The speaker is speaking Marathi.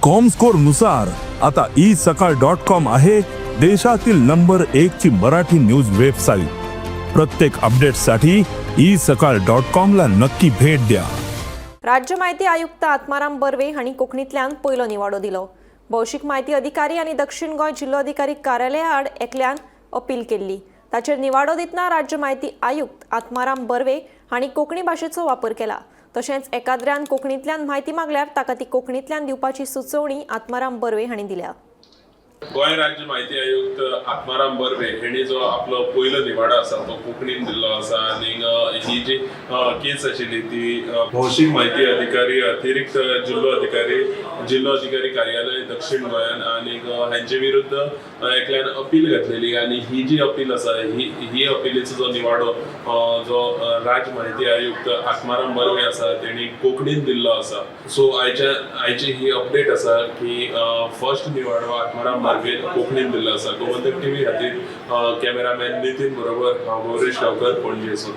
कॉमस्कोर नुसार आता isakal.com आहे देशातील नंबर 1 ची मराठी न्यूज वेबसाईट। प्रत्येक अपडेटसाठी isakal.com ला नक्की भेट द्या। राज्य माहिती आयुक्त आत्माराम बर्वे हांणी कोंकणींतल्यान पयलो निवाडो दिलो। भौशीक म्हायती अधिकारी आनी दक्षिण गोंय जिल्लोधिकारी कार्यालया आड एकल्यान अपील केल्ली। ताचेर निवाडो दितना राज्य माहिती आयुक्त आत्माराम बर्वे हांणी कोंकणी भाशेचो वापर केला। तशेंच एकाद्र्यान कोंकणींतल्यान म्हायती मागल्यार ताका ती कोंकणींतल्यान दिवपाची सुचोवणी आत्माराम बर्वे हांणी दिल्या। गोय राज्य माहिती आयुक्त आत्माराम बर्वे हेणी जो आपलो पयलो निवाडो आसा तो कोंकणीन दिल्लो आसा आनी ही जी केस आशिल्ली ती भौशीक म्हायती अधिकारी अतिरिक्त जिल्लो अधिकारी कार्यालय दक्षिण गोंयान आनी हांचे विरुद्ध एकल्यान अपील घातलेली आनी ही जी अपील आसा ही अपीलीचो जो निवाडो जो राज्य माहिती आयुक्त आत्माराम बर्वे आसा तेणी कोंकणीन दिल्लो आसा। सो आयची ही अपडेट आसा की फर्स्ट निवाडो आत्माराम बर्वे कोंकणीन दिल्लो आसा। गोमंतक टीव्ही खातीर कॅमेरामॅन नितीन बरोबर हांव गौरीश गांवकर पणजेसून।